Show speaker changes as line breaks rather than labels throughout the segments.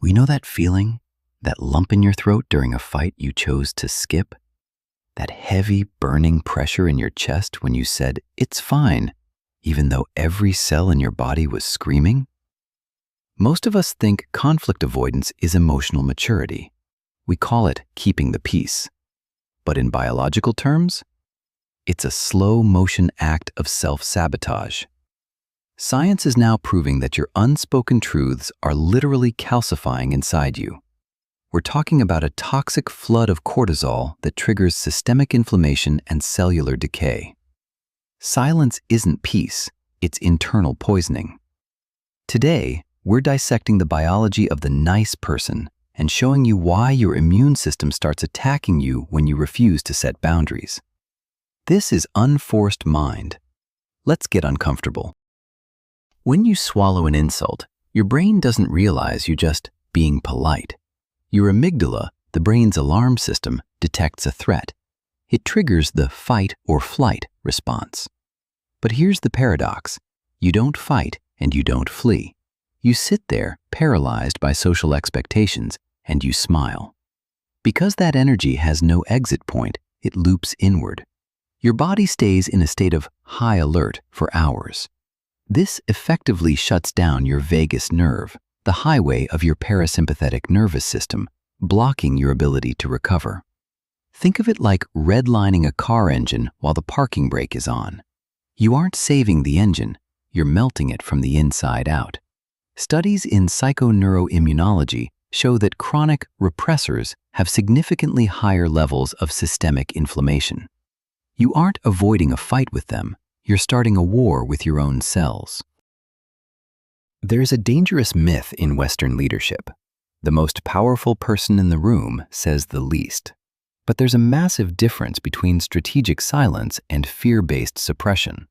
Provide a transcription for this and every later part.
We know that feeling, that lump in your throat during a fight you chose to skip, that heavy, burning pressure in your chest when you said, "It's fine," even though every cell in your body was screaming? Most of us think conflict avoidance is emotional maturity. We call it keeping the peace. But in biological terms, it's a slow-motion act of self-sabotage. Science is now proving that your unspoken truths are literally calcifying inside you. We're talking about a toxic flood of cortisol that triggers systemic inflammation and cellular decay. Silence isn't peace, it's internal poisoning. Today, we're dissecting the biology of the nice person and showing you why your immune system starts attacking you when you refuse to set boundaries. This is Unforced Mind. Let's get uncomfortable. When you swallow an insult, your brain doesn't realize you're just being polite. Your amygdala, the brain's alarm system, detects a threat. It triggers the fight or flight response. But here's the paradox. You don't fight and you don't flee. You sit there, paralyzed by social expectations, and you smile. Because that energy has no exit point, it loops inward. Your body stays in a state of high alert for hours. This effectively shuts down your vagus nerve, the highway of your parasympathetic nervous system, blocking your ability to recover. Think of it like redlining a car engine while the parking brake is on. You aren't saving the engine, you're melting it from the inside out. Studies in psychoneuroimmunology show that chronic repressors have significantly higher levels of systemic inflammation. You aren't avoiding a fight with them, you're starting a war with your own cells. There's a dangerous myth in Western leadership. The most powerful person in the room says the least. But there's a massive difference between strategic silence and fear-based suppression.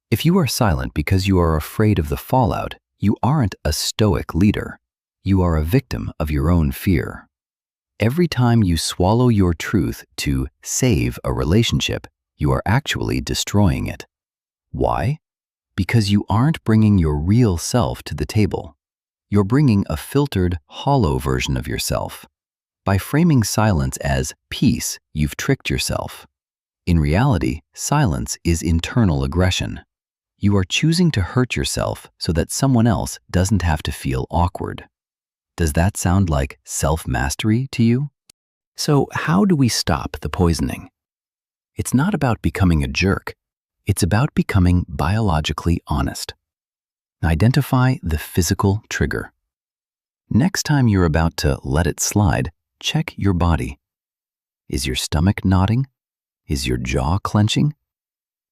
If you are silent because you are afraid of the fallout, you aren't a stoic leader. You are a victim of your own fear. Every time you swallow your truth to save a relationship, you are actually destroying it. Why? Because you aren't bringing your real self to the table. You're bringing a filtered, hollow version of yourself. By framing silence as peace, you've tricked yourself. In reality, silence is internal aggression. You are choosing to hurt yourself so that someone else doesn't have to feel awkward. Does that sound like self-mastery to you? So how do we stop the poisoning? It's not about becoming a jerk. It's about becoming biologically honest. Identify the physical trigger. Next time you're about to let it slide, check your body. Is your stomach knotting? Is your jaw clenching?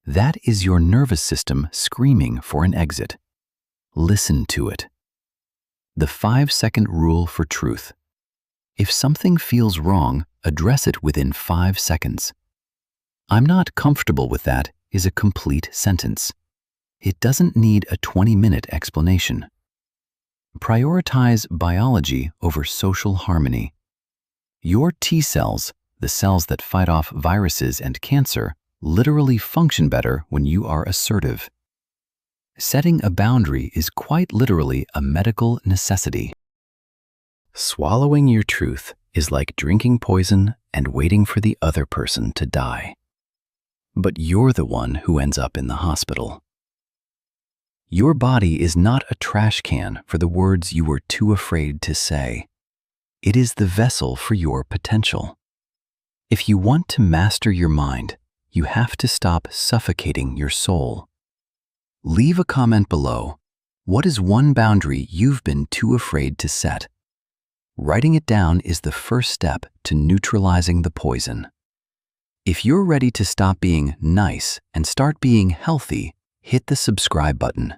That is your nervous system screaming for an exit. Listen to it. The 5-second rule for truth. If something feels wrong, address it within 5 seconds. "I'm not comfortable with that" is a complete sentence. It doesn't need a 20-minute explanation. Prioritize biology over social harmony. Your T cells, the cells that fight off viruses and cancer, literally function better when you are assertive. Setting a boundary is quite literally a medical necessity. Swallowing your truth is like drinking poison and waiting for the other person to die. But you're the one who ends up in the hospital. Your body is not a trash can for the words you were too afraid to say. It is the vessel for your potential. If you want to master your mind, you have to stop suffocating your soul. Leave a comment below. What is one boundary you've been too afraid to set? Writing it down is the first step to neutralizing the poison. If you're ready to stop being nice and start being healthy, hit the subscribe button.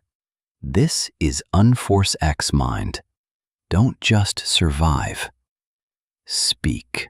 This is Unforced Mind. Don't just survive. Speak.